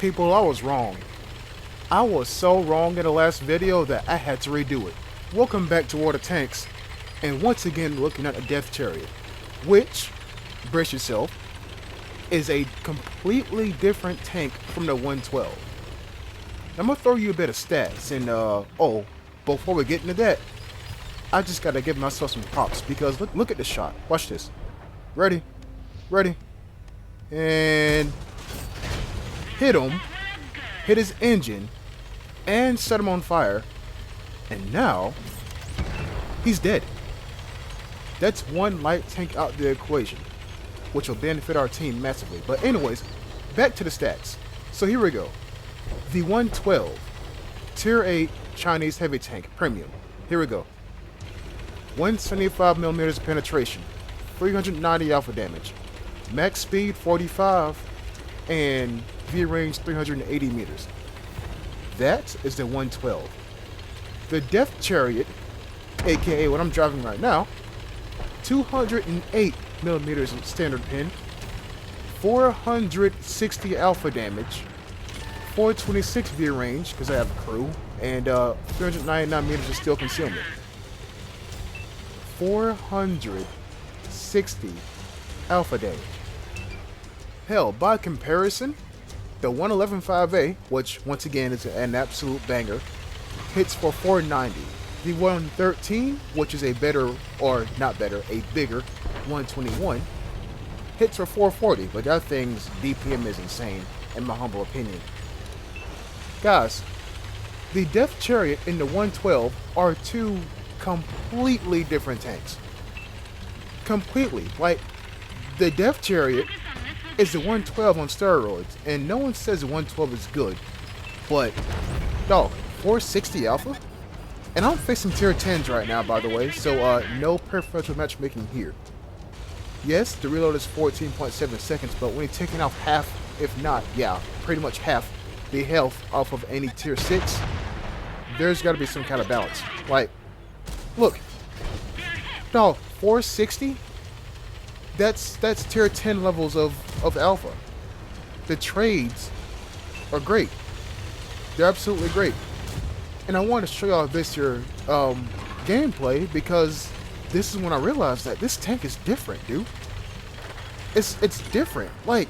People, I was wrong. I was so wrong in the last video that I had to redo it. Welcome back to War of Tanks, and once again looking at a Death Chariot, which, brace yourself, is a completely different tank from the 112. I'm gonna throw you a bit of stats, and oh, before we get into that, I just gotta give myself some props because look at this shot. Watch this. Ready, and hit him, hit his engine, and set him on fire, and now he's dead. That's one light tank out the equation, which will benefit our team massively. But anyways, back to the stats. So here we go. The 112 Tier 8 Chinese heavy tank premium. Here we go. 175mm penetration, 390 alpha damage, max speed 45, and V range 380 meters. That is the 112. The Death Chariot, aka what I'm driving right now, 208mm standard pin, 460 alpha damage, 426 V range because I have a crew, and 399 meters of steel concealment. 460 alpha damage. Hell, by comparison, the 111.5A, which once again is an absolute banger, hits for 490. The 113, which is a better, or not better, a bigger 121, hits for 440, but that thing's DPM is insane, in my humble opinion. Guys, the Death Chariot and the 112 are two completely different tanks. Completely. Like, the Death Chariot is the 112 on steroids, and no one says the 112 is good, but, dog, 460 alpha? And I'm facing tier 10s right now, by the way, so no preferential matchmaking here. Yes, the reload is 14.7 seconds, but when you're taking off half, if not, yeah, pretty much half, the health off of any tier 6, there's got to be some kind of balance. Like, look, dog, 460? That's tier 10 levels of alpha. The trades are great. They're absolutely great. And I want to show y'all this here gameplay because this is when I realized that this tank is different, dude. It's different. Like,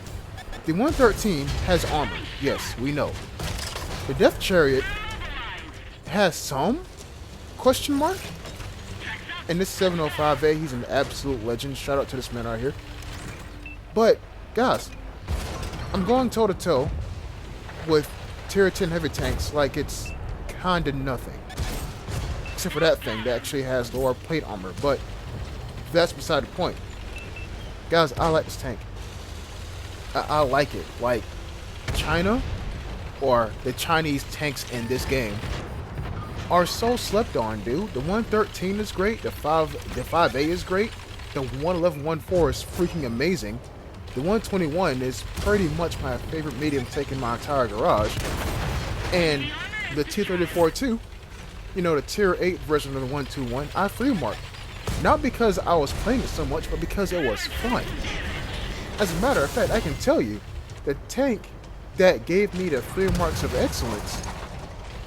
the 113 has armor. Yes, we know. The Death Chariot has some? Question mark? And this 705A, he's an absolute legend. Shout out to this man out here. But, guys, I'm going toe-to-toe with tier 10 heavy tanks like it's kinda nothing. Except for that thing that actually has lower plate armor. But that's beside the point. Guys, I like this tank. I like it. Like, China, or the Chinese tanks in this game, are so slept on, dude. The 113 is great. The 5A is great. The 111.14 is freaking amazing. The 121 is pretty much my favorite medium tank in my entire garage. And the T-34 too, you know, the tier 8 version of the 121, I free marked. Not because I was playing it so much, but because it was fun. As a matter of fact, I can tell you, the tank that gave me the 3 marks of excellence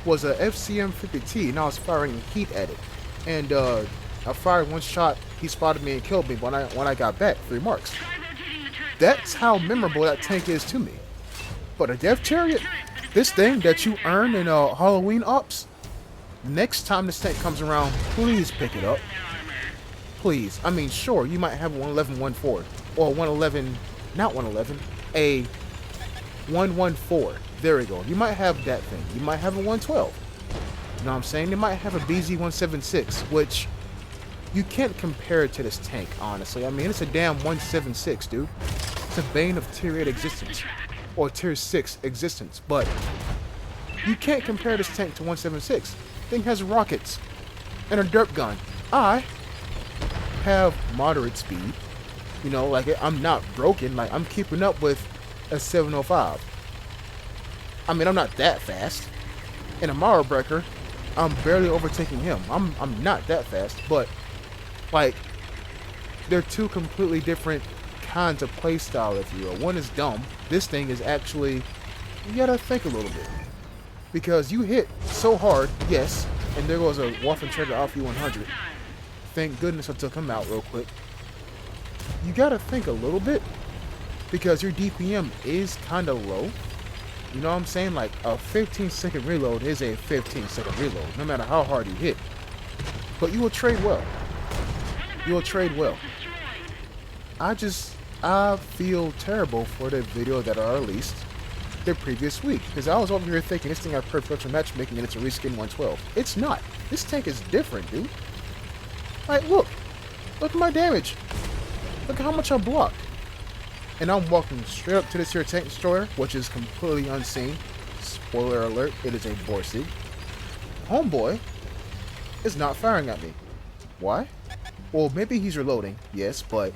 was a FCM-50T, and I was firing heat at it. And I fired one shot, he spotted me and killed me when I got back, 3 marks. That's how memorable that tank is to me. But a Death Chariot, this thing that you earn in Halloween ops, next time this tank comes around, please pick it up. Please. I mean, sure, you might have a 111.14, or 111, not 111, a 114. There we go. You might have that thing. You might have a 112. You know what I'm saying? They might have a BZ-176, which you can't compare it to this tank, honestly. I mean, it's a damn 176, dude. It's a bane of tier 8 existence, or tier 6 existence, but you can't compare this tank to 176. Thing has rockets and a derp gun. I have moderate speed. You know, like, I'm not broken. Like, I'm keeping up with a 705. I mean, I'm not that fast. In a Mara Breaker, I'm barely overtaking him. I'm not that fast, but, like, they're two completely different kinds of playstyle, if you will. One is dumb. This thing is actually you gotta think a little bit. Because you hit so hard, yes, and there goes a Waffenträger Alpha 100. Thank goodness I took him out real quick. You gotta think a little bit, because your DPM is kinda low. You know what I'm saying? Like, a 15-second reload is a 15-second reload, no matter how hard you hit. But you will trade well. You will trade well. I feel terrible for the video that I released the previous week, because I was over here thinking this thing had perfect matchmaking and it's a reskin 112. It's not. This tank is different, dude. Like, look at my damage. Look at how much I blocked. And I'm walking straight up to this here tank destroyer, which is completely unseen. Spoiler alert, it is a Borsig. Homeboy is not firing at me. Why? Well, maybe he's reloading, yes, but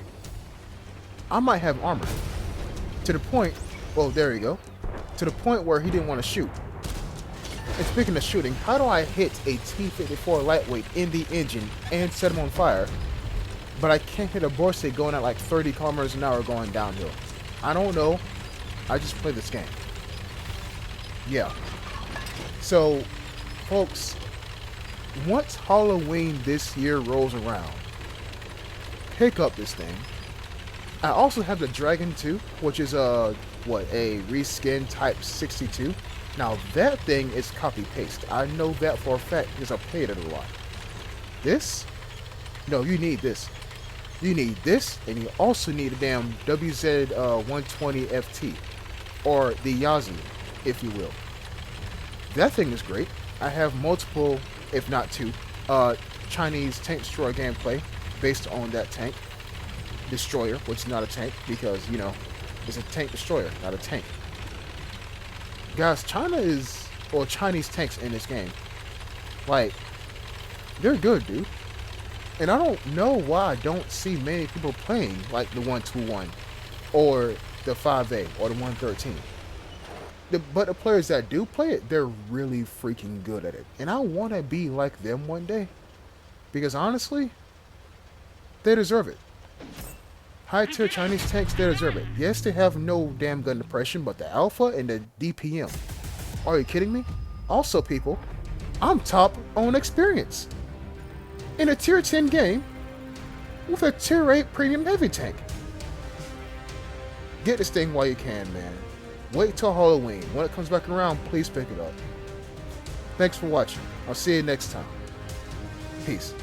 I might have armor. To the point, well, there you go. To the point where he didn't want to shoot. And speaking of shooting, how do I hit a T-54 lightweight in the engine and set him on fire, but I can't hit a Borsig going at like 30 kilometers an hour going downhill? I don't know. I just play this game. Yeah. So, folks, once Halloween this year rolls around, pick up this thing. I also have the Dragon 2, which is a reskin Type 62. Now that thing is copy paste. I know that for a fact because I played it a lot. This? No, you need this. You need this, and you also need a damn WZ 120 FT, or the Yazi, if you will. That thing is great. I have multiple, if not two, Chinese tank destroyer gameplay based on that tank destroyer, which is not a tank because, you know, it's a tank destroyer, not a tank. Guys, Chinese tanks in this game, like, they're good, dude. And I don't know why I don't see many people playing like the 121 or the 5A or the 113. But the players that do play it, they're really freaking good at it. And I want to be like them one day. Because honestly, they deserve it. High-tier Chinese tanks, they deserve it. Yes, they have no damn gun depression, but the Alpha and the DPM. Are you kidding me? Also, people, I'm top on experience. In a tier 10 game with a tier 8 premium heavy tank. Get this thing while you can, man. Wait till Halloween. When it comes back around, please pick it up. Thanks for watching. I'll see you next time. Peace.